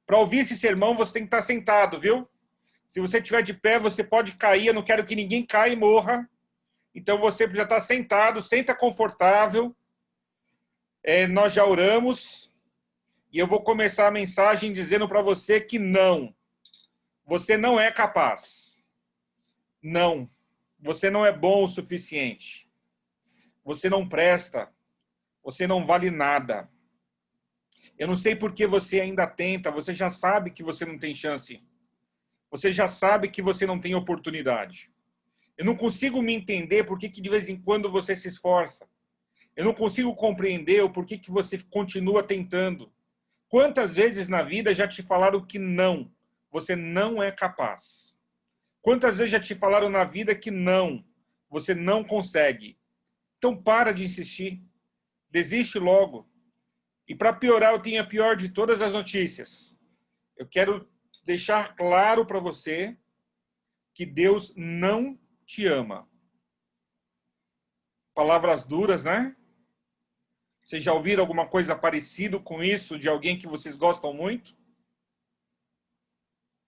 Para ouvir esse sermão, você tem que estar sentado, viu? Se você estiver de pé, você pode cair. Eu não quero que ninguém caia e morra. Então você precisa estar sentado, senta confortável. Nós já oramos. E eu vou começar a mensagem dizendo para você que não. Você não é capaz. Não. Você não é bom o suficiente. Você não presta. Você não vale nada. Eu não sei por que você ainda tenta. Você já sabe que você não tem chance. Você já sabe que você não tem oportunidade. Eu não consigo me entender por que de vez em quando você se esforça. Eu não consigo compreender o porquê que você continua tentando. Quantas vezes na vida já te falaram que não, você não é capaz? Quantas vezes já te falaram na vida que não, você não consegue? Então para de insistir, desiste logo. E para piorar, eu tenho a pior de todas as notícias. Eu quero deixar claro para você que Deus não te ama. Palavras duras, né? Vocês já ouviram alguma coisa parecida com isso de alguém que vocês gostam muito?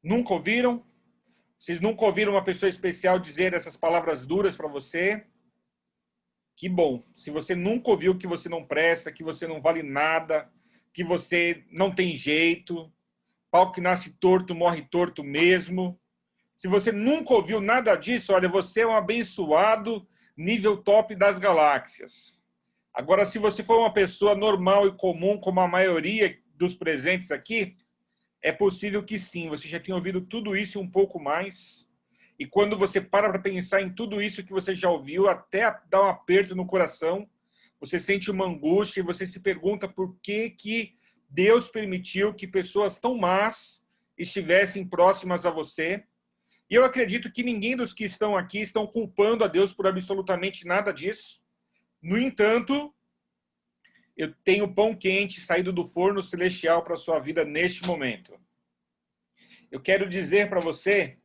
Nunca ouviram? Vocês nunca ouviram uma pessoa especial dizer essas palavras duras para você? Que bom. Se você nunca ouviu que você não presta, que você não vale nada, que você não tem jeito, pau que nasce torto, morre torto mesmo. Se você nunca ouviu nada disso, olha, você é um abençoado nível top das galáxias. Agora, se você for uma pessoa normal e comum, como a maioria dos presentes aqui, é possível que sim, você já tenha ouvido tudo isso e um pouco mais. E quando você para pensar em tudo isso que você já ouviu, até dá um aperto no coração, você sente uma angústia e você se pergunta por que Deus permitiu que pessoas tão más estivessem próximas a você. E eu acredito que ninguém dos que estão aqui estão culpando a Deus por absolutamente nada disso. No entanto, eu tenho pão quente saído do forno celestial para a sua vida neste momento. Eu quero dizer para você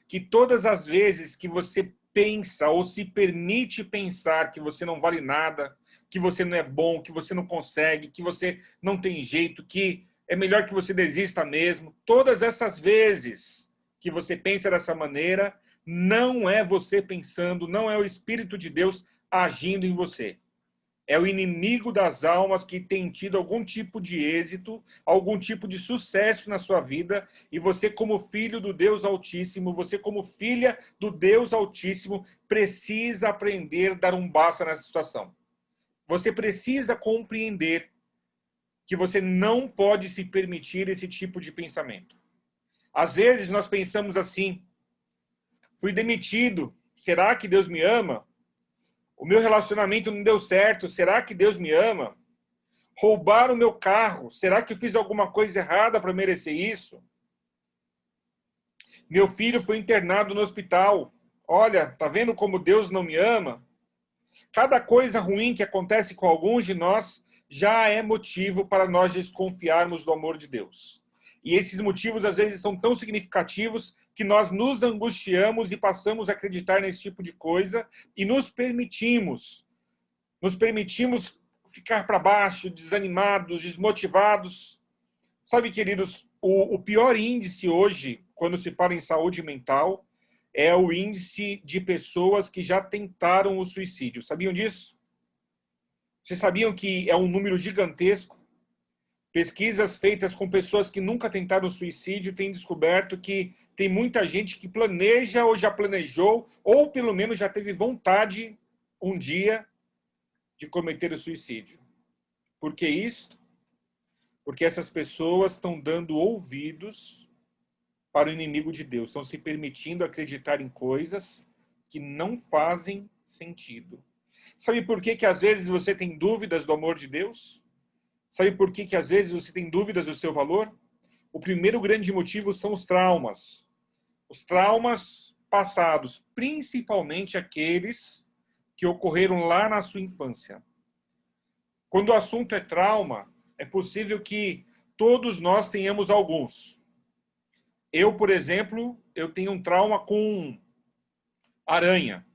que todas as vezes que você pensa ou se permite pensar que você não vale nada, que você não é bom, que você não consegue, que você não tem jeito, que é melhor que você desista mesmo, todas essas vezes que você pensa dessa maneira, não é você pensando, não é o Espírito de Deus agindo em você. É o inimigo das almas que tem tido algum tipo de êxito, algum tipo de sucesso na sua vida, e você, como filho do Deus Altíssimo, você, como filha do Deus Altíssimo, precisa aprender a dar um basta nessa situação. Você precisa compreender que você não pode se permitir esse tipo de pensamento. Às vezes nós pensamos assim: fui demitido, será que Deus me ama? O meu relacionamento não deu certo, será que Deus me ama? Roubaram o meu carro, será que eu fiz alguma coisa errada para merecer isso? Meu filho foi internado no hospital. Olha, tá vendo como Deus não me ama? Cada coisa ruim que acontece com alguns de nós já é motivo para nós desconfiarmos do amor de Deus. E esses motivos, às vezes, são tão significativos que nós nos angustiamos e passamos a acreditar nesse tipo de coisa e nos permitimos ficar para baixo, desanimados, desmotivados. Sabe, queridos, o pior índice hoje, quando se fala em saúde mental, é o índice de pessoas que já tentaram o suicídio. Sabiam disso? Vocês sabiam que é um número gigantesco? Pesquisas feitas com pessoas que nunca tentaram suicídio têm descoberto que tem muita gente que planeja ou já planejou, ou pelo menos já teve vontade um dia de cometer o suicídio. Por que isso? Porque essas pessoas estão dando ouvidos para o inimigo de Deus, estão se permitindo acreditar em coisas que não fazem sentido. Sabe por que às vezes você tem dúvidas do amor de Deus? Sabe por que às vezes você tem dúvidas do seu valor? O primeiro grande motivo são os traumas. Os traumas passados, principalmente aqueles que ocorreram lá na sua infância. Quando o assunto é trauma, é possível que todos nós tenhamos alguns. Eu, por exemplo, eu tenho um trauma com aranha.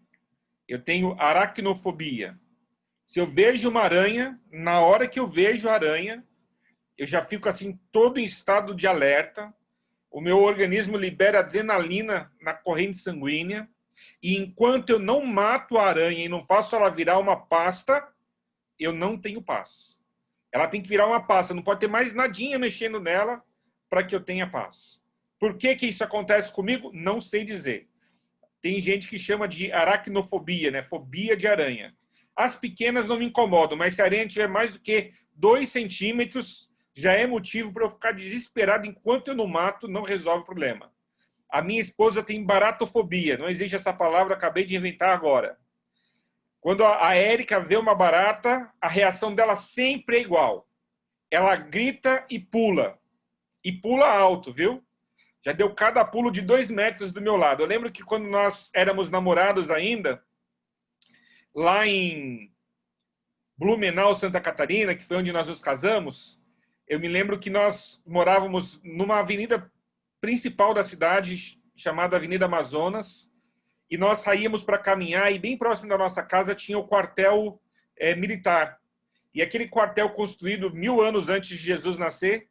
Eu tenho aracnofobia. Se eu vejo uma aranha, na hora que eu vejo a aranha, eu já fico assim todo em estado de alerta, o meu organismo libera adrenalina na corrente sanguínea, e enquanto eu não mato a aranha e não faço ela virar uma pasta, eu não tenho paz. Ela tem que virar uma pasta, não pode ter mais nadinha mexendo nela para que eu tenha paz. Por que que isso acontece comigo? Não sei dizer. Tem gente que chama de aracnofobia, né? Fobia de aranha. As pequenas não me incomodam, mas se a aranha tiver mais do que 2 centímetros, já é motivo para eu ficar desesperado. Enquanto eu não mato, não resolve o problema. A minha esposa tem baratofobia. Não existe essa palavra, acabei de inventar agora. Quando a Érica vê uma barata, a reação dela sempre é igual. Ela grita e pula. E pula alto, viu? Já deu cada pulo de 2 metros do meu lado. Eu lembro que quando nós éramos namorados ainda, lá em Blumenau, Santa Catarina, que foi onde nós nos casamos, eu me lembro que nós morávamos numa avenida principal da cidade, chamada Avenida Amazonas, e nós saíamos para caminhar, e bem próximo da nossa casa tinha o quartel militar. E aquele quartel construído 1000 anos antes de Jesus nascer,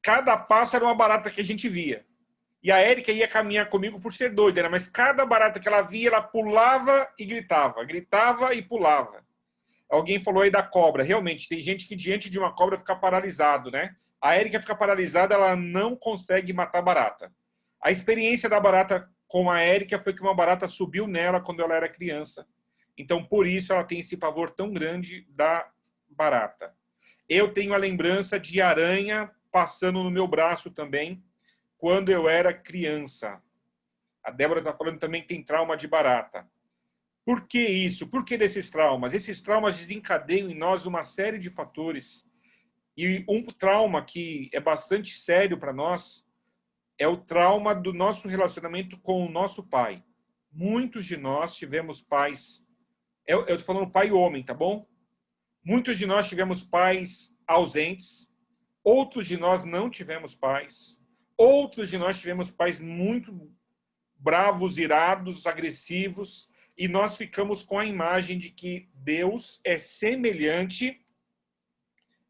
cada passo era uma barata que a gente via. E a Érica ia caminhar comigo por ser doida, né? Mas cada barata que ela via, ela pulava e gritava e pulava. Alguém falou aí da cobra. Realmente, tem gente que diante de uma cobra fica paralisado, né? A Érica fica paralisada, ela não consegue matar barata. A experiência da barata com a Érica foi que uma barata subiu nela quando ela era criança. Então, por isso, ela tem esse pavor tão grande da barata. Eu tenho a lembrança de aranha passando no meu braço também, quando eu era criança. A Débora está falando também que tem trauma de barata. Por que isso? Por que desses traumas? Esses traumas desencadeiam em nós uma série de fatores. E um trauma que é bastante sério para nós é o trauma do nosso relacionamento com o nosso pai. Muitos de nós tivemos pais... Eu estou falando pai e homem, tá bom? Muitos de nós tivemos pais ausentes. Outros de nós não tivemos pais. Outros de nós tivemos pais muito bravos, irados, agressivos, e nós ficamos com a imagem de que Deus é semelhante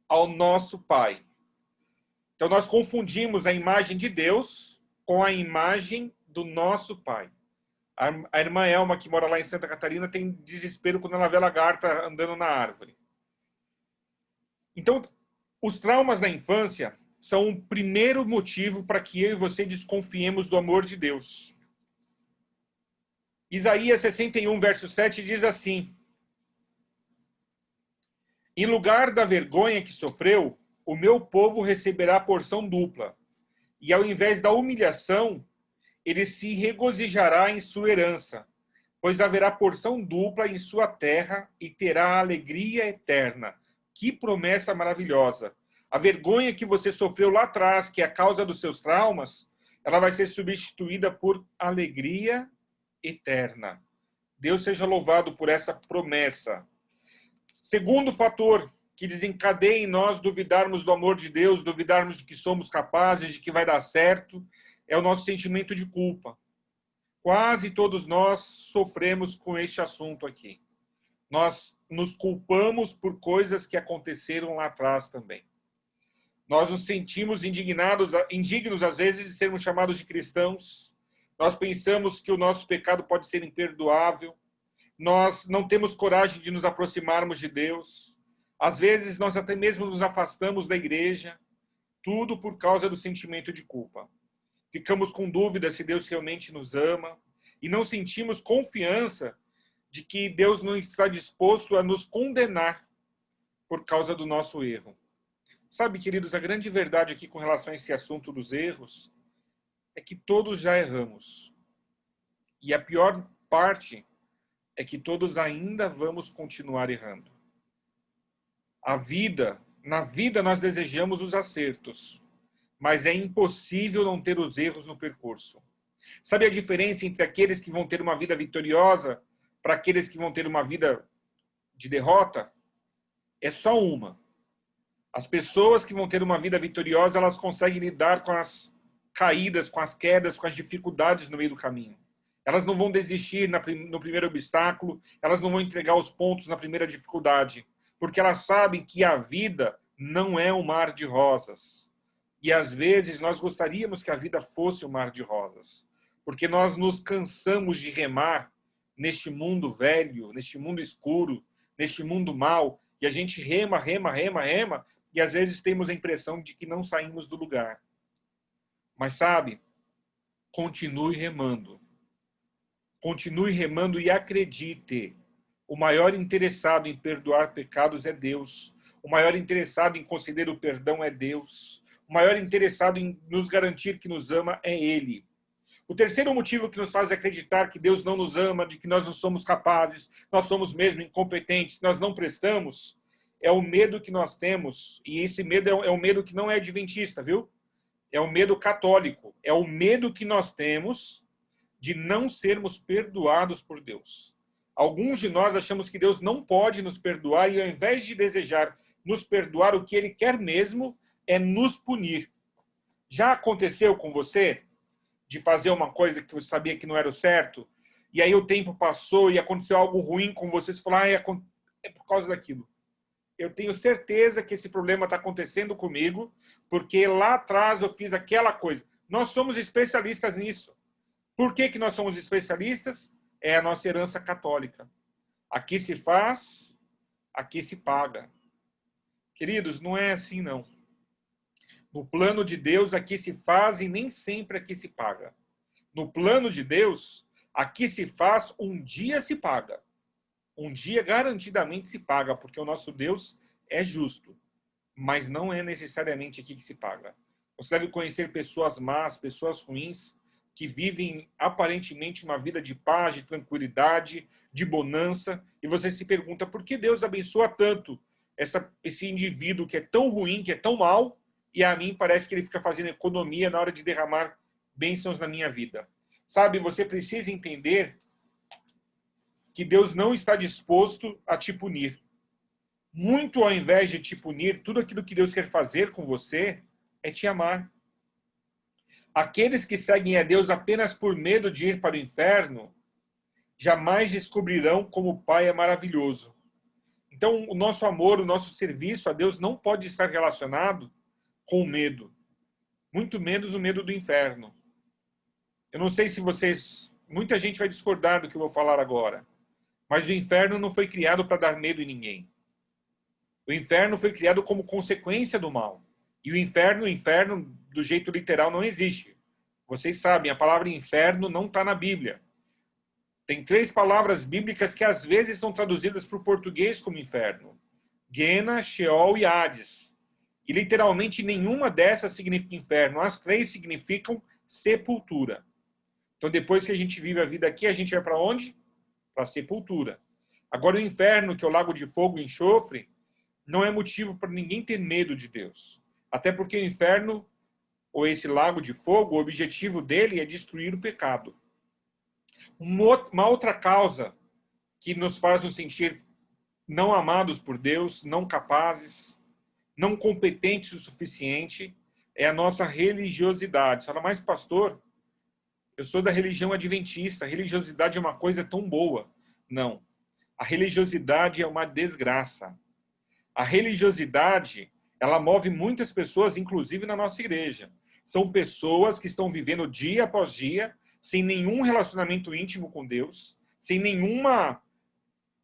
ao nosso pai. Então nós confundimos a imagem de Deus com a imagem do nosso pai. A irmã Elma, que mora lá em Santa Catarina, tem desespero quando ela vê a lagarta andando na árvore. Então, os traumas da infância são o primeiro motivo para que eu e você desconfiemos do amor de Deus. Isaías 61, verso 7 diz assim: em lugar da vergonha que sofreu, o meu povo receberá porção dupla, e ao invés da humilhação, ele se regozijará em sua herança, pois haverá porção dupla em sua terra e terá alegria eterna. Que promessa maravilhosa! A vergonha que você sofreu lá atrás, que é a causa dos seus traumas, ela vai ser substituída por alegria eterna. Deus seja louvado por essa promessa. Segundo fator que desencadeia em nós duvidarmos do amor de Deus, duvidarmos de que somos capazes, de que vai dar certo, é o nosso sentimento de culpa. Quase todos nós sofremos com este assunto aqui. Nós nos culpamos por coisas que aconteceram lá atrás também. Nós nos sentimos indignos às vezes de sermos chamados de cristãos. Nós pensamos que o nosso pecado pode ser imperdoável. Nós não temos coragem de nos aproximarmos de Deus. Às vezes, nós até mesmo nos afastamos da igreja. Tudo por causa do sentimento de culpa. Ficamos com dúvida se Deus realmente nos ama. E não sentimos confiança de que Deus não está disposto a nos condenar por causa do nosso erro. Sabe, queridos, a grande verdade aqui com relação a esse assunto dos erros é que todos já erramos. E a pior parte é que todos ainda vamos continuar errando. Na vida nós desejamos os acertos, mas é impossível não ter os erros no percurso. Sabe a diferença entre aqueles que vão ter uma vida vitoriosa para aqueles que vão ter uma vida de derrota? É só uma. As pessoas que vão ter uma vida vitoriosa, elas conseguem lidar com as caídas, com as quedas, com as dificuldades no meio do caminho. Elas não vão desistir no primeiro obstáculo, elas não vão entregar os pontos na primeira dificuldade, porque elas sabem que a vida não é um mar de rosas. E às vezes nós gostaríamos que a vida fosse um mar de rosas, porque nós nos cansamos de remar neste mundo velho, neste mundo escuro, neste mundo mau, e a gente rema, rema, rema, rema, e às vezes temos a impressão de que não saímos do lugar. Mas sabe, continue remando. Continue remando e acredite. O maior interessado em perdoar pecados é Deus. O maior interessado em conceder o perdão é Deus. O maior interessado em nos garantir que nos ama é Ele. O terceiro motivo que nos faz acreditar que Deus não nos ama, de que nós não somos capazes, nós somos mesmo incompetentes, nós não prestamos, é o medo que nós temos. E esse medo é um medo que não é adventista, viu? É o medo católico. É o medo que nós temos de não sermos perdoados por Deus. Alguns de nós achamos que Deus não pode nos perdoar e, ao invés de desejar nos perdoar, o que Ele quer mesmo é nos punir. Já aconteceu com você de fazer uma coisa que você sabia que não era o certo, e aí o tempo passou e aconteceu algo ruim com você, você falou, é por causa daquilo. Eu tenho certeza que esse problema está acontecendo comigo, porque lá atrás eu fiz aquela coisa. Nós somos especialistas nisso. Por que nós somos especialistas? É a nossa herança católica. Aqui se faz, aqui se paga. Queridos, não é assim, não. No plano de Deus, aqui se faz e nem sempre aqui se paga. No plano de Deus, aqui se faz, um dia se paga. Um dia garantidamente se paga, porque o nosso Deus é justo. Mas não é necessariamente aqui que se paga. Você deve conhecer pessoas más, pessoas ruins, que vivem aparentemente uma vida de paz, de tranquilidade, de bonança, e você se pergunta por que Deus abençoa tanto esse indivíduo que é tão ruim, que é tão mau, e a mim parece que ele fica fazendo economia na hora de derramar bênçãos na minha vida. Sabe, você precisa entender que Deus não está disposto a te punir. Muito ao invés de te punir, tudo aquilo que Deus quer fazer com você é te amar. Aqueles que seguem a Deus apenas por medo de ir para o inferno, jamais descobrirão como o Pai é maravilhoso. Então, o nosso amor, o nosso serviço a Deus não pode estar relacionado com o medo. Muito menos o medo do inferno. Eu não sei se vocês... Muita gente vai discordar do que eu vou falar agora. Mas o inferno não foi criado para dar medo em ninguém. O inferno foi criado como consequência do mal. E o inferno, do jeito literal, não existe. Vocês sabem, a palavra inferno não está na Bíblia. Tem 3 palavras bíblicas que às vezes são traduzidas para o português como inferno. Guena, Sheol e Hades. E literalmente nenhuma dessas significa inferno. As 3 significam sepultura. Então depois que a gente vive a vida aqui, a gente vai para onde? Para a sepultura. Agora o inferno, que é o lago de fogo e enxofre, não é motivo para ninguém ter medo de Deus. Até porque o inferno, ou esse lago de fogo, o objetivo dele é destruir o pecado. Uma outra causa que nos faz nos sentir não amados por Deus, não capazes, não competentes o suficiente, é a nossa religiosidade. Você fala, mas pastor, eu sou da religião adventista, a religiosidade é uma coisa tão boa. Não. A religiosidade é uma desgraça. A religiosidade, ela move muitas pessoas, inclusive na nossa igreja. São pessoas que estão vivendo dia após dia, sem nenhum relacionamento íntimo com Deus, sem nenhuma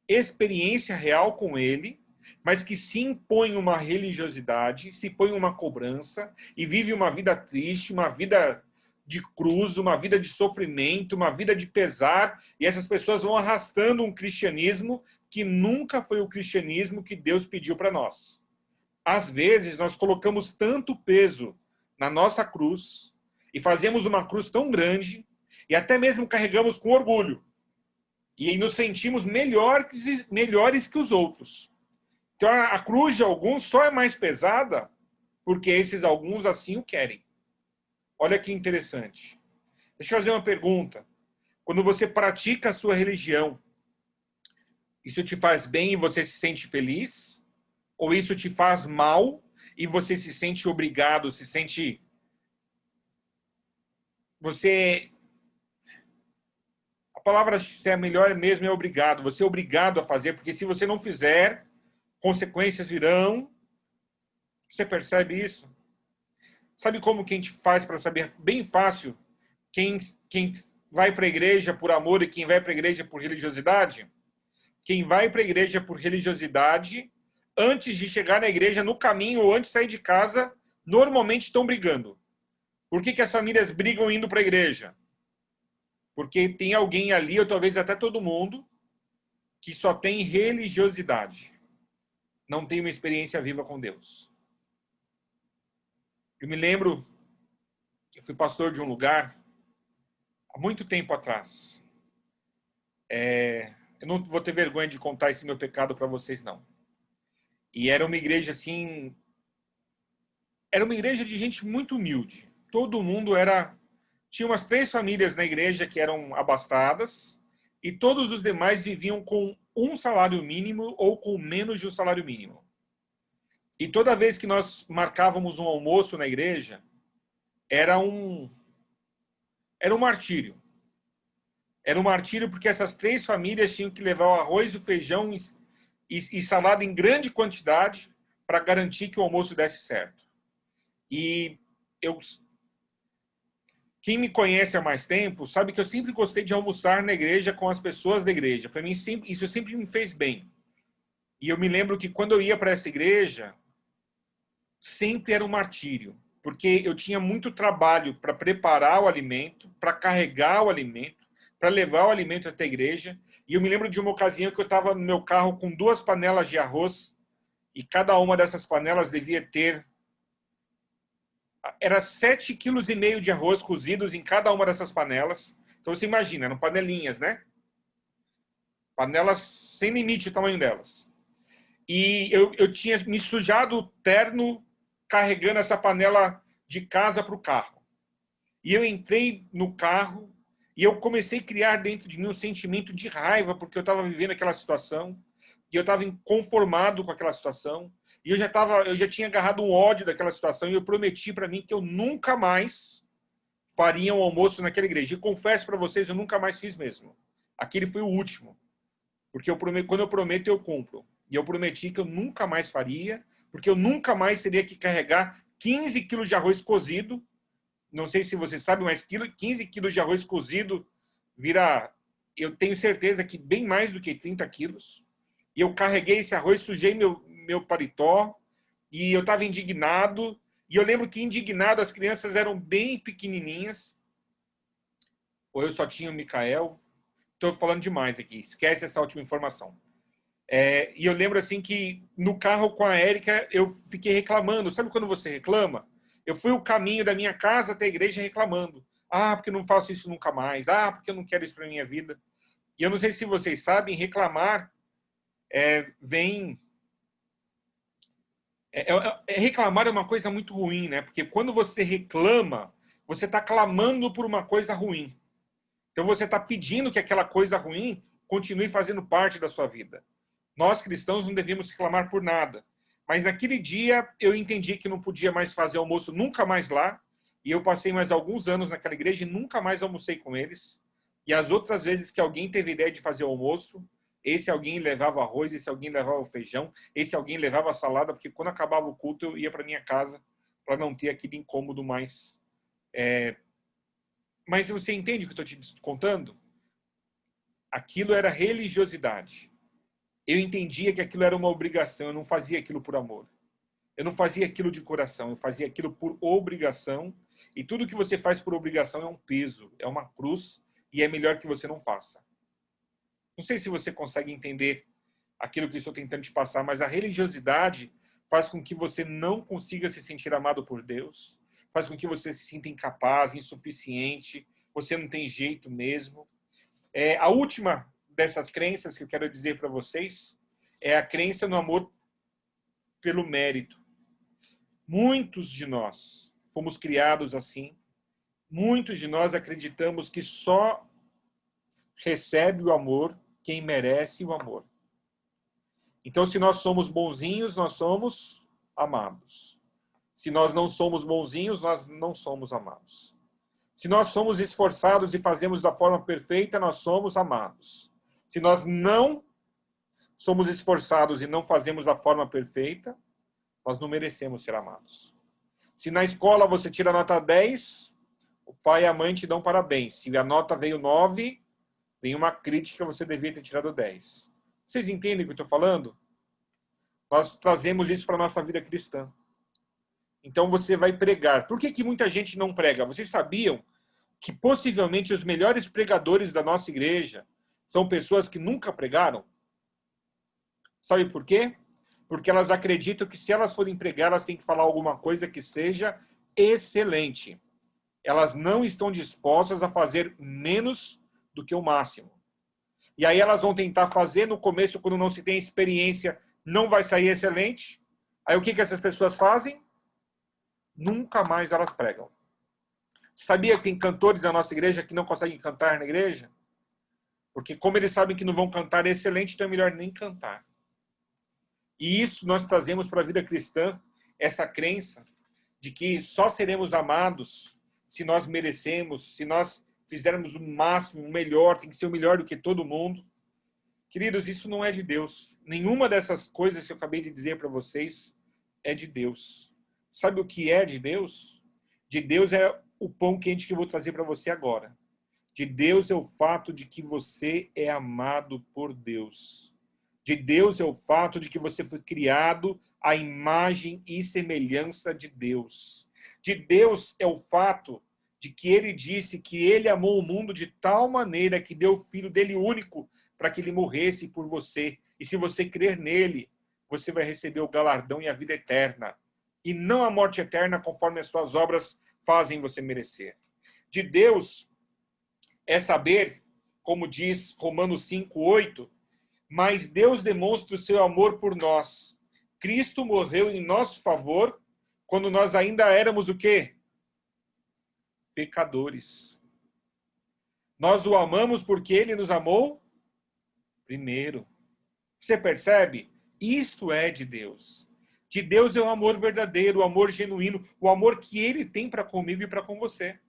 experiência real com Ele, mas que se impõem uma religiosidade, se impõem uma cobrança e vive uma vida triste, uma vida de cruz, uma vida de sofrimento, uma vida de pesar, e essas pessoas vão arrastando um cristianismo que nunca foi o cristianismo que Deus pediu para nós. Às vezes, nós colocamos tanto peso na nossa cruz e fazemos uma cruz tão grande e até mesmo carregamos com orgulho e nos sentimos melhores que os outros. Então, a cruz de alguns só é mais pesada porque esses alguns assim o querem. Olha que interessante. Deixa eu fazer uma pergunta. Quando você pratica a sua religião, isso te faz bem e você se sente feliz? Ou isso te faz mal e você se sente obrigado, se sente... A palavra se é melhor mesmo é obrigado. Você é obrigado a fazer, porque se você não fizer, consequências virão Você percebe isso? Sabe como que a gente faz para saber bem fácil quem vai para a igreja por amor e quem vai para a igreja por religiosidade? Quem vai para a igreja por religiosidade, antes de chegar na igreja, no caminho ou antes de sair de casa, normalmente estão brigando. Por que as famílias brigam indo para a igreja? Porque tem alguém ali, ou talvez até todo mundo, que só tem religiosidade. Não tem uma experiência viva com Deus. Eu me lembro, eu fui pastor de um lugar, há muito tempo atrás. Eu não vou ter vergonha de contar esse meu pecado para vocês, não. E era uma igreja assim... Era uma igreja de gente muito humilde. Todo mundo era... Tinha umas 3 famílias na igreja que eram abastadas, e todos os demais viviam com um salário mínimo ou com menos de um salário mínimo. E toda vez que nós marcávamos um almoço na igreja, era um martírio. Era um martírio porque essas 3 famílias tinham que levar o arroz, o feijão e salada em grande quantidade para garantir que o almoço desse certo. E quem me conhece há mais tempo sabe que eu sempre gostei de almoçar na igreja com as pessoas da igreja. Para mim, isso sempre me fez bem. E eu me lembro que quando eu ia para essa igreja, sempre era um martírio, porque eu tinha muito trabalho para preparar o alimento, para carregar o alimento, para levar o alimento até a igreja. E eu me lembro de uma ocasião que eu estava no meu carro com 2 panelas de arroz, e cada uma dessas panelas devia ter... Era 7,5 kg de arroz cozidos em cada uma dessas panelas. Então você imagina, eram panelinhas, né? Panelas sem limite o tamanho delas. E eu tinha me sujado o terno carregando essa panela de casa para o carro. E eu entrei no carro e eu comecei a criar dentro de mim um sentimento de raiva porque eu estava vivendo aquela situação e eu estava inconformado com aquela situação. E eu já tinha agarrado um ódio daquela situação e eu prometi para mim que eu nunca mais faria um almoço naquela igreja. E confesso para vocês, eu nunca mais fiz mesmo. Aquele foi o último. Porque quando eu prometo, eu cumpro. E eu prometi que eu nunca mais faria, porque eu nunca mais teria que carregar 15 quilos de arroz cozido. Não sei se você sabe, mas 15 quilos de arroz cozido vira, eu tenho certeza que bem mais do que 30 quilos. E eu carreguei esse arroz, sujei meu paletó, e eu estava indignado. E eu lembro que indignado as crianças eram bem pequenininhas. Ou eu só tinha o Micael. Estou falando demais aqui, esquece essa última informação. E eu lembro assim que no carro com a Érica eu fiquei reclamando. Sabe quando você reclama? Eu fui o caminho da minha casa até a igreja reclamando. Ah, porque eu não faço isso nunca mais. Ah, porque eu não quero isso para minha vida. E eu não sei se vocês sabem, reclamar vem... reclamar é uma coisa muito ruim, né? Porque quando você reclama, você está clamando por uma coisa ruim. Então você está pedindo que aquela coisa ruim continue fazendo parte da sua vida. Nós cristãos não devemos reclamar por nada. Mas naquele dia eu entendi que não podia mais fazer almoço nunca mais lá. E eu passei mais alguns anos naquela igreja e nunca mais almocei com eles. E as outras vezes que alguém teve ideia de fazer almoço, esse alguém levava arroz, esse alguém levava feijão, esse alguém levava salada, porque quando acabava o culto eu ia para minha casa para não ter aquele incômodo mais... Mas você entende o que eu estou te contando? Aquilo era religiosidade. Eu entendia que aquilo era uma obrigação, eu não fazia aquilo por amor. Eu não fazia aquilo de coração, eu fazia aquilo por obrigação. E tudo que você faz por obrigação é um peso, é uma cruz, e é melhor que você não faça. Não sei se você consegue entender aquilo que eu estou tentando te passar, mas a religiosidade faz com que você não consiga se sentir amado por Deus, faz com que você se sinta incapaz, insuficiente, você não tem jeito mesmo. A última dessas crenças que eu quero dizer para vocês é a crença no amor pelo mérito. Muitos de nós fomos criados assim. Muitos de nós acreditamos que só recebe o amor quem merece o amor. Então, se nós somos bonzinhos, nós somos amados. Se nós não somos bonzinhos, nós não somos amados. Se nós somos esforçados e fazemos da forma perfeita, nós somos amados. Se nós não somos esforçados e não fazemos da forma perfeita, Nós não merecemos ser amados. Se na escola você tira nota 10, o pai e a mãe te dão parabéns. Se a nota veio 9, vem uma crítica, você devia ter tirado 10. Vocês entendem o que eu estou falando? Nós trazemos isso para a nossa vida cristã. Então você vai pregar. Por que muita gente não prega? Vocês sabiam que possivelmente os melhores pregadores da nossa igreja são pessoas que nunca pregaram? Sabe por quê? Porque elas acreditam que se elas forem pregar, elas têm que falar alguma coisa que seja excelente. Elas não estão dispostas a fazer menos do que o máximo. E aí elas vão tentar fazer no começo, quando não se tem experiência, não vai sair excelente. Aí o que essas pessoas fazem? Nunca mais elas pregam. Sabia que tem cantores na nossa igreja que não conseguem cantar na igreja? Porque como eles sabem que não vão cantar excelente, então é melhor nem cantar. E isso nós trazemos para a vida cristã, essa crença de que só seremos amados se nós merecemos, se nós fizermos o máximo, o melhor, tem que ser o melhor do que todo mundo. Queridos, isso não é de Deus. Nenhuma dessas coisas que eu acabei de dizer para vocês é de Deus. Sabe o que é de Deus? De Deus é o pão quente que eu vou trazer para você agora. De Deus é o fato de que você é amado por Deus. De Deus é o fato de que você foi criado à imagem e semelhança de Deus. De Deus é o fato de que ele disse que ele amou o mundo de tal maneira que deu o filho dele único para que ele morresse por você. E se você crer nele, você vai receber o galardão e a vida eterna. E não a morte eterna conforme as suas obras fazem você merecer. De Deus é saber, como diz Romanos 5:8, mas Deus demonstra o seu amor por nós. Cristo morreu em nosso favor quando nós ainda éramos o quê? Pecadores. Nós o amamos porque ele nos amou primeiro. Você percebe? Isto é de Deus. De Deus é o amor verdadeiro, o amor genuíno, o amor que ele tem para comigo e para com você.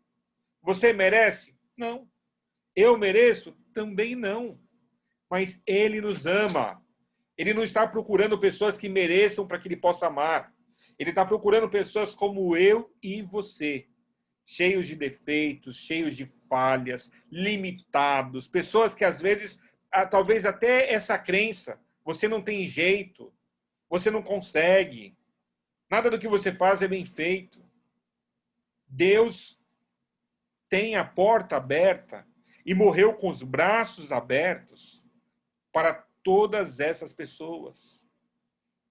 Você merece? Não. Eu mereço? Também não. Mas ele nos ama. Ele não está procurando pessoas que mereçam para que ele possa amar. Ele está procurando pessoas como eu e você, cheios de defeitos, cheios de falhas, limitados, pessoas que às vezes, talvez até essa crença, você não tem jeito, você não consegue, nada do que você faz é bem feito. Deus tem a porta aberta e morreu com os braços abertos para todas essas pessoas.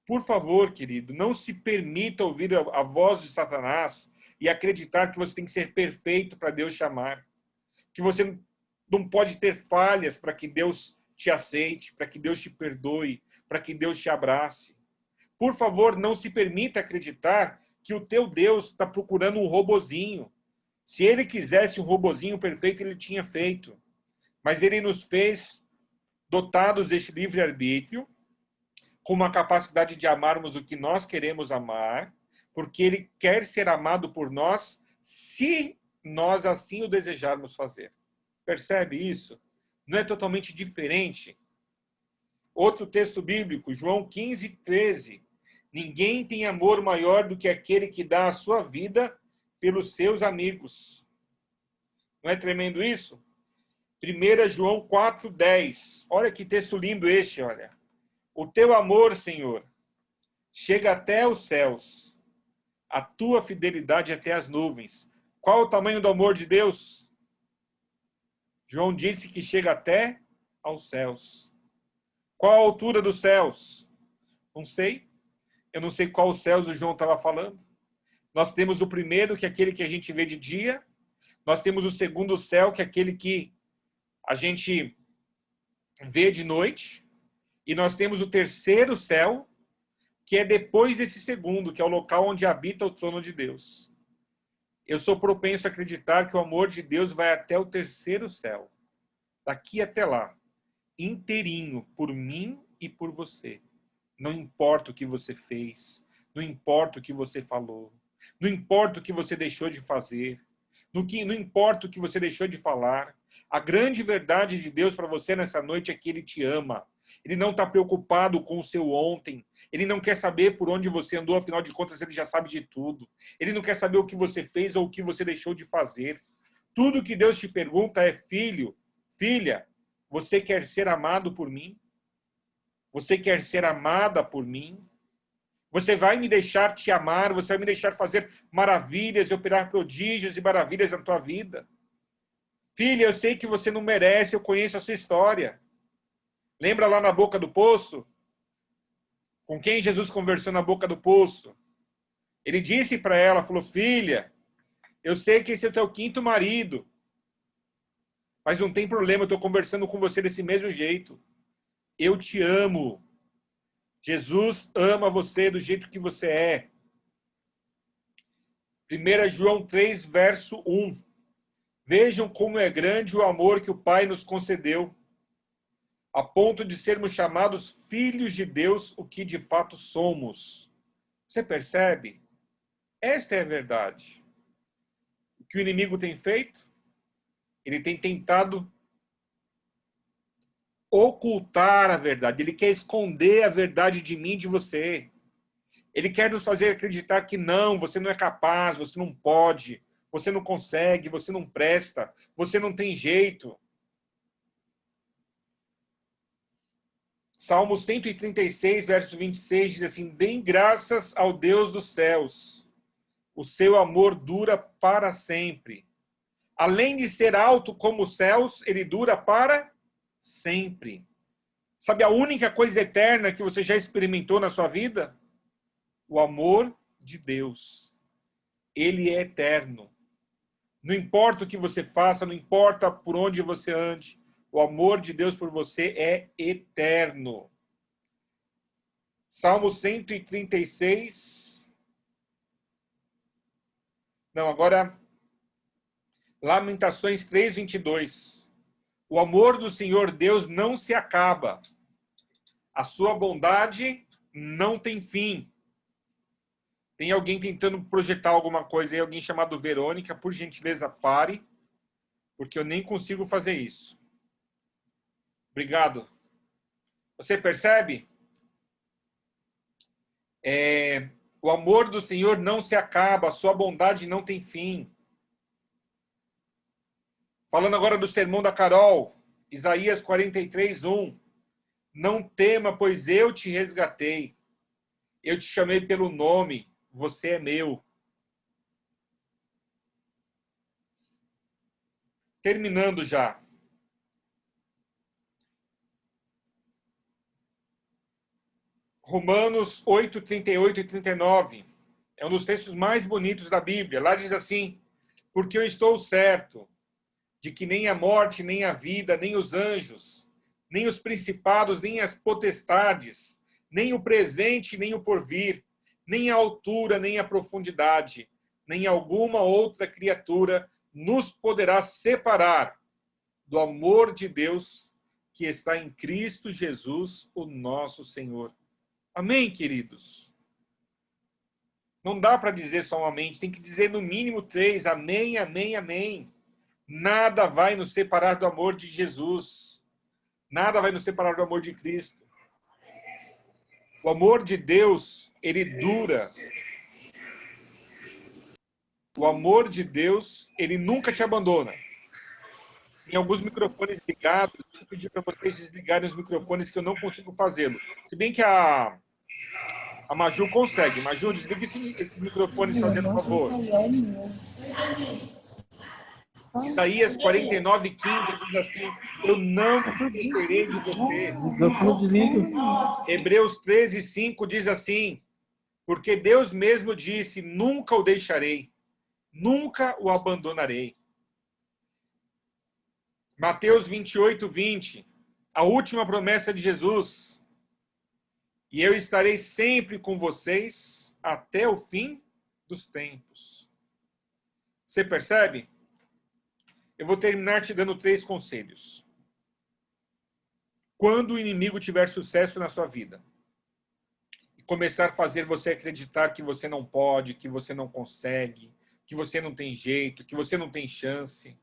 Por favor, querido, não se permita ouvir a voz de Satanás e acreditar que você tem que ser perfeito para Deus chamar. Que você não pode ter falhas para que Deus te aceite, para que Deus te perdoe, para que Deus te abrace. Por favor, não se permita acreditar que o teu Deus está procurando um robozinho. Se ele quisesse um robozinho perfeito, ele tinha feito. Mas ele nos fez dotados deste livre-arbítrio, com uma capacidade de amarmos o que nós queremos amar, porque ele quer ser amado por nós, se nós assim o desejarmos fazer. Percebe isso? Não é totalmente diferente? Outro texto bíblico, João 15:13. Ninguém tem amor maior do que aquele que dá a sua vida pelos seus amigos. Não é tremendo isso? 1 João 4:10. Olha que texto lindo este, olha. O teu amor, Senhor, chega até os céus, a tua fidelidade até as nuvens. Qual o tamanho do amor de Deus? João disse que chega até aos céus. Qual a altura dos céus? Não sei. Eu não sei qual os céus o João estava falando. Nós temos o primeiro, que é aquele que a gente vê de dia. Nós temos o segundo céu, que é aquele que a gente vê de noite. E nós temos o terceiro céu, que é depois desse segundo, que é o local onde habita o trono de Deus. Eu sou propenso a acreditar que o amor de Deus vai até o terceiro céu. Daqui até lá. Inteirinho, por mim e por você. Não importa o que você fez. Não importa o que você falou. Não importa o que você deixou de fazer. Não importa o que você deixou de falar. A grande verdade de Deus para você nessa noite é que Ele te ama. Ele não está preocupado com o seu ontem. Ele não quer saber por onde você andou, afinal de contas, ele já sabe de tudo. Ele não quer saber o que você fez ou o que você deixou de fazer. Tudo que Deus te pergunta é: filho, filha, você quer ser amado por mim? Você quer ser amada por mim? Você vai me deixar te amar? Você vai me deixar fazer maravilhas e operar prodígios e maravilhas na tua vida? Filha, eu sei que você não merece, eu conheço a sua história. Lembra lá na boca do poço? Com quem Jesus conversou na boca do poço? Ele disse para ela, falou: filha, eu sei que esse é o teu quinto marido, mas não tem problema, eu estou conversando com você desse mesmo jeito. Eu te amo. Jesus ama você do jeito que você é. 1 João 3, verso 1. Vejam como é grande o amor que o Pai nos concedeu, a ponto de sermos chamados filhos de Deus, o que de fato somos. Você percebe? Esta é a verdade. O que o inimigo tem feito? Ele tem tentado ocultar a verdade. Ele quer esconder a verdade de mim e de você. Ele quer nos fazer acreditar que não, você não é capaz, você não pode, você não consegue, você não presta, você não tem jeito. Salmo 136, verso 26 diz assim: deem graças ao Deus dos céus, o seu amor dura para sempre. Além de ser alto como os céus, ele dura para sempre. Sabe a única coisa eterna que você já experimentou na sua vida? O amor de Deus. Ele é eterno. Não importa o que você faça, não importa por onde você ande, o amor de Deus por você é eterno. Salmo 136. Não, agora Lamentações 3, 22. O amor do Senhor Deus não se acaba. A sua bondade não tem fim. Tem alguém tentando projetar alguma coisa aí, alguém chamado Verônica, por gentileza, pare, porque eu nem consigo fazer isso. Obrigado. Você percebe? O amor do Senhor não se acaba, a sua bondade não tem fim. Falando agora do sermão da Carol, Isaías 43, 1. Não tema, pois eu te resgatei. Eu te chamei pelo nome, você é meu. Terminando já. Romanos 8, 38 e 39. É um dos textos mais bonitos da Bíblia. Lá diz assim: porque eu estou certo de que nem a morte, nem a vida, nem os anjos, nem os principados, nem as potestades, nem o presente, nem o porvir, nem a altura, nem a profundidade, nem alguma outra criatura nos poderá separar do amor de Deus que está em Cristo Jesus, o nosso Senhor. Amém, queridos? Não dá para dizer só um amém, tem que dizer no mínimo 3. Amém, amém, amém. Nada vai nos separar do amor de Jesus. Nada vai nos separar do amor de Cristo. O amor de Deus, ele dura. O amor de Deus, ele nunca te abandona. Tem alguns microfones ligados, eu pedi para vocês desligarem os microfones que eu não consigo fazê-lo. Se bem que a Maju consegue. Maju, desliga esses microfones, fazendo favor. Isaías 49, 15 diz assim: eu não me esquecerei de você. Hebreus 13, 5 diz assim: porque Deus mesmo disse, nunca o deixarei, nunca o abandonarei. Mateus 28, 20, a última promessa de Jesus: e eu estarei sempre com vocês até o fim dos tempos. Você percebe? Eu vou terminar te dando 3 conselhos. Quando o inimigo tiver sucesso na sua vida e começar a fazer você acreditar que você não pode, que você não consegue, que você não tem jeito, que você não tem chance,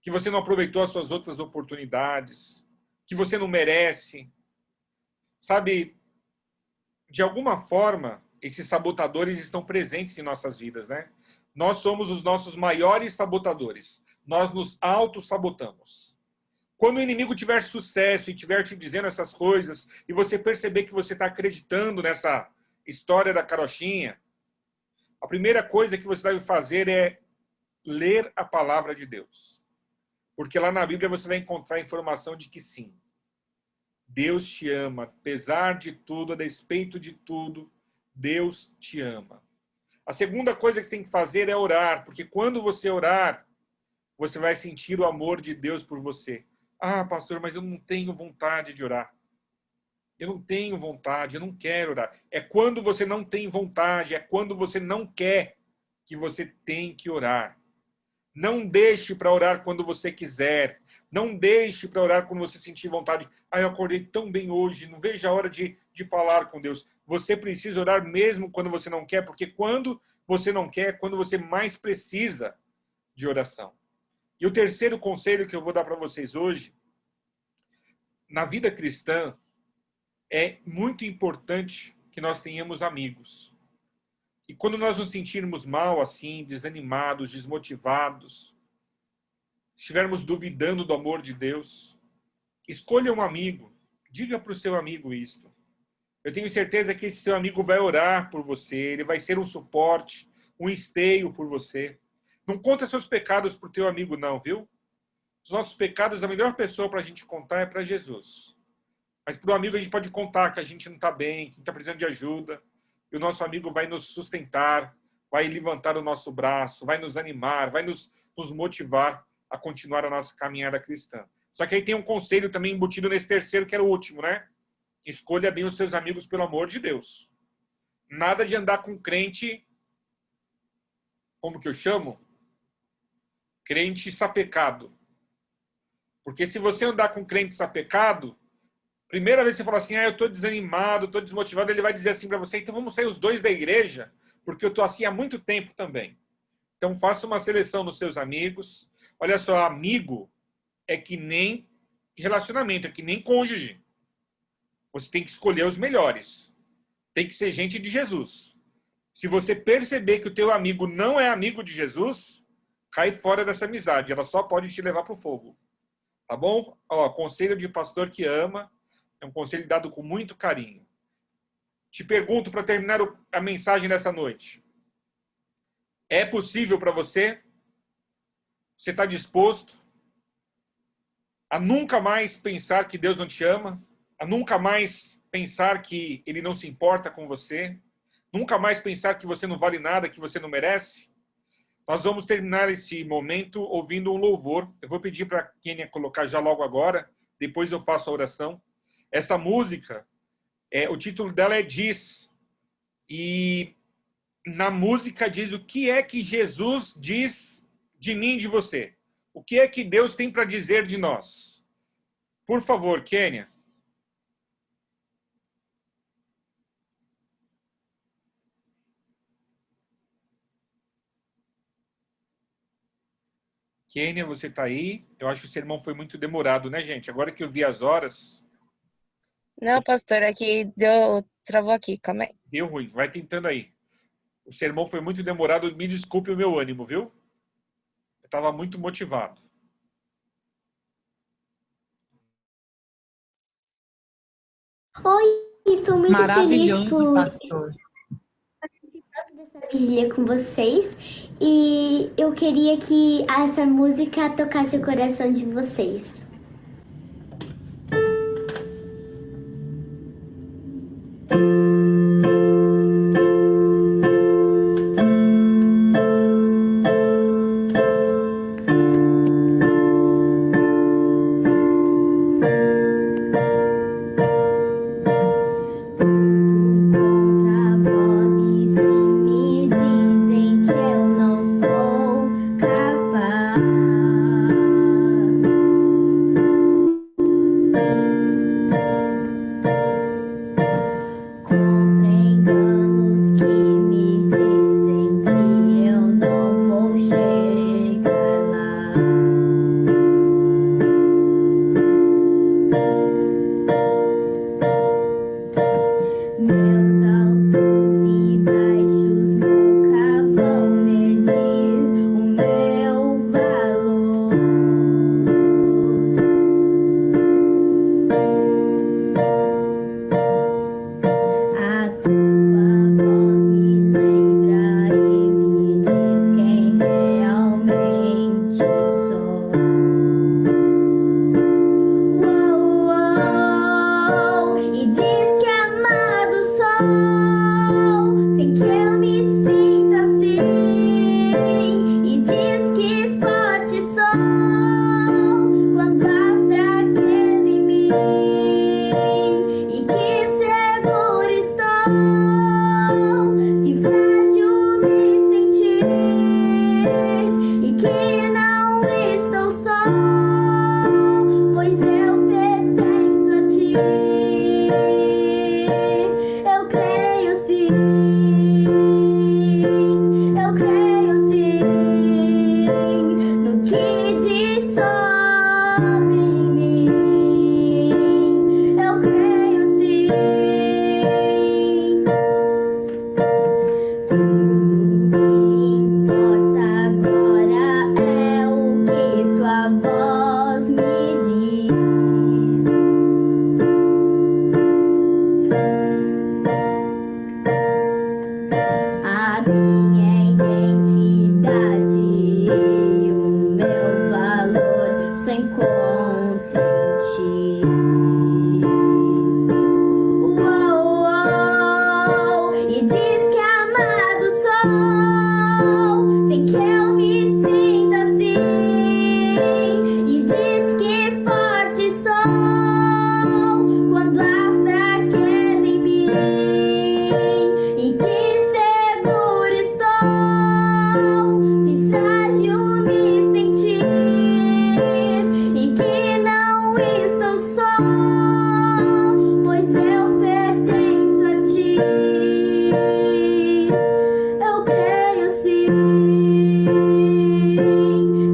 que você não aproveitou as suas outras oportunidades, que você não merece, Sabe, de alguma forma, esses sabotadores estão presentes em nossas vidas, né? Nós somos os nossos maiores sabotadores. Nós nos auto-sabotamos. Quando o inimigo tiver sucesso e estiver te dizendo essas coisas, e você perceber que você está acreditando nessa história da carochinha, a primeira coisa que você deve fazer é ler a palavra de Deus. Porque lá na Bíblia você vai encontrar a informação de que sim, Deus te ama, apesar de tudo, a despeito de tudo, Deus te ama. A segunda coisa que você tem que fazer é orar, porque quando você orar, você vai sentir o amor de Deus por você. Ah, pastor, mas eu não tenho vontade de orar. Eu não tenho vontade, eu não quero orar. É quando você não tem vontade, é quando você não quer que você tem que orar. Não deixe para orar quando você quiser. Não deixe para orar quando você sentir vontade. Ah, eu acordei tão bem hoje, não vejo a hora de falar com Deus. Você precisa orar mesmo quando você não quer, porque quando você não quer, é quando você mais precisa de oração. E o terceiro conselho que eu vou dar para vocês hoje, na vida cristã, é muito importante que nós tenhamos amigos. E quando nós nos sentirmos mal, assim, desanimados, desmotivados, estivermos duvidando do amor de Deus, escolha um amigo. Diga para o seu amigo isto. Eu tenho certeza que esse seu amigo vai orar por você, ele vai ser um suporte, um esteio por você. Não conta seus pecados para o teu amigo, não, viu? Os nossos pecados, a melhor pessoa para a gente contar é para Jesus. Mas para o amigo a gente pode contar que a gente não está bem, que está precisando de ajuda. E o nosso amigo vai nos sustentar, vai levantar o nosso braço, vai nos animar, vai nos motivar a continuar a nossa caminhada cristã. Só que aí tem um conselho também embutido nesse terceiro, que era o último, né? Escolha bem os seus amigos, pelo amor de Deus. Nada de andar com crente, como que eu chamo? Crente sapecado. Porque se você andar com crente sapecado, primeira vez que você fala assim, eu estou desanimado, estou desmotivado, ele vai dizer assim para você, então vamos sair os dois da igreja, porque eu estou assim há muito tempo também. Então faça uma seleção nos seus amigos. Olha só, amigo é que nem relacionamento, é que nem cônjuge. Você tem que escolher os melhores. Tem que ser gente de Jesus. Se você perceber que o teu amigo não é amigo de Jesus, cai fora dessa amizade. Ela só pode te levar para o fogo. Tá bom? Ó, conselho de pastor que ama. É um conselho dado com muito carinho. Te pergunto para terminar a mensagem dessa noite. É possível para você? Você está disposto a nunca mais pensar que Deus não te ama? A nunca mais pensar que Ele não se importa com você? Nunca mais pensar que você não vale nada, que você não merece? Nós vamos terminar esse momento ouvindo um louvor. Eu vou pedir para a Kênia colocar já logo agora, depois eu faço a oração. Essa música, o título dela é Diz. E na música diz o que é que Jesus diz de mim e de você. O que é que Deus tem para dizer de nós? Por favor, Kênia. Kênia, você está aí? Eu acho que o sermão foi muito demorado, né, gente? Agora que eu vi as horas... Não, pastor, aqui travou aqui, calma aí. Deu ruim, vai tentando aí. O sermão foi muito demorado, me desculpe o meu ânimo, viu? Eu estava muito motivado. Oi, sou muito feliz Maravilhoso, por pastor. participar dessa vigília com vocês e eu queria que essa música tocasse o coração de vocês. sobre mim. Eu creio sim. Tudo que importa agora é o que tua voz me diz. A minha identidade e o meu valor só encontro em ti. Uou, uou, e diz que amado sou, sem que eu me sinta assim. E diz que forte sou quando há fraqueza em mim. E que seguro estou, se frágil me sentir. E que não estou só, pois eu pertenço a ti. Eu creio sim,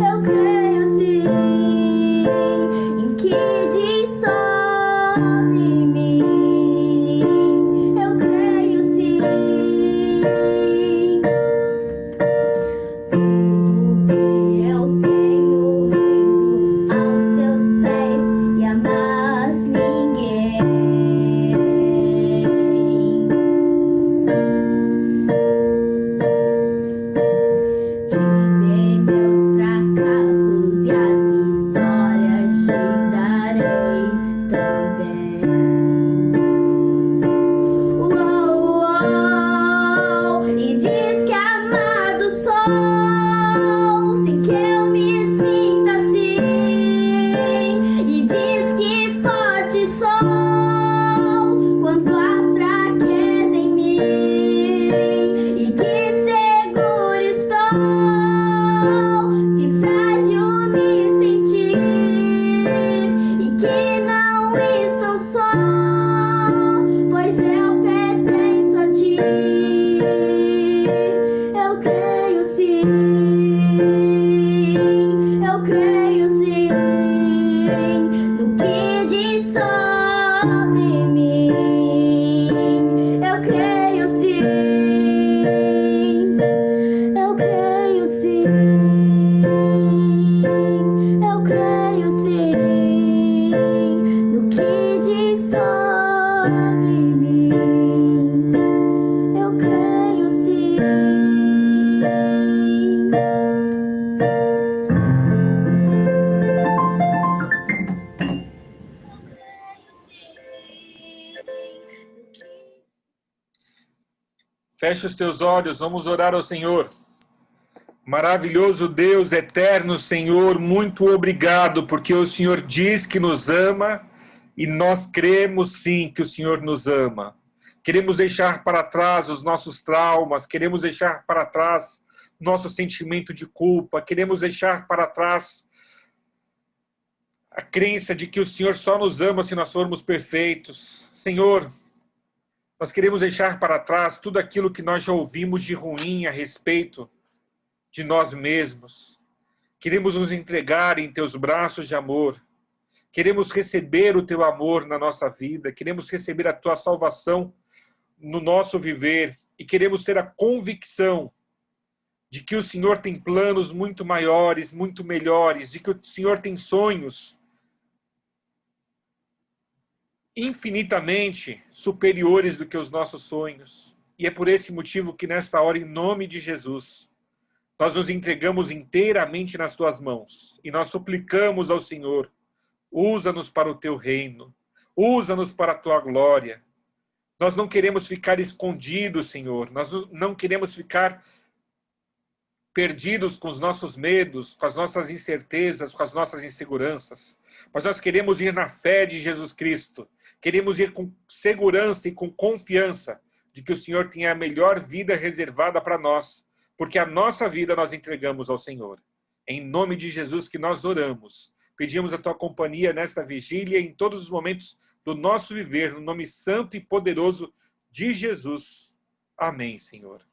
eu creio sim, em que diz sobre mim. Eu creio sim. Tudo que eu tenho rendo aos teus pés e a mais ninguém. Te dei meus fracassos e as vitórias te darei também. Uou, uou, e diz que amado sou, sem que eu me sinta assim. E diz que forte sou quando há fraqueza em mim. E que seguro estou, se frágil me sentir. E que não estou só, pois eu pertenço a ti. Eu creio sim, eu creio sim, no que diz sobre mim. Eu creio sim, eu creio sim, eu creio sim, no que diz sobre mim. Eu creio sim. Feche os teus olhos, vamos orar ao Senhor. Maravilhoso Deus, eterno Senhor, muito obrigado, porque o Senhor diz que nos ama e nós cremos sim que o Senhor nos ama. Queremos deixar para trás os nossos traumas, queremos deixar para trás nosso sentimento de culpa, queremos deixar para trás a crença de que o Senhor só nos ama se nós formos perfeitos. Senhor, nós queremos deixar para trás tudo aquilo que nós já ouvimos de ruim a respeito de nós mesmos. Queremos nos entregar em teus braços de amor. Queremos receber o teu amor na nossa vida. Queremos receber a tua salvação no nosso viver. E queremos ter a convicção de que o Senhor tem planos muito maiores, muito melhores, de que o Senhor tem sonhos infinitamente superiores do que os nossos sonhos. E é por esse motivo que nesta hora, em nome de Jesus, nós nos entregamos inteiramente nas tuas mãos e nós suplicamos ao Senhor: usa-nos para o teu reino, usa-nos para a tua glória. Nós não queremos ficar escondidos, Senhor, nós não queremos ficar perdidos com os nossos medos, com as nossas incertezas, com as nossas inseguranças, mas nós queremos ir na fé de Jesus Cristo, queremos ir com segurança e com confiança de que o Senhor tem a melhor vida reservada para nós, porque a nossa vida nós entregamos ao Senhor. Em nome de Jesus que nós oramos. Pedimos a tua companhia nesta vigília e em todos os momentos do nosso viver, no nome santo e poderoso de Jesus. Amém, Senhor.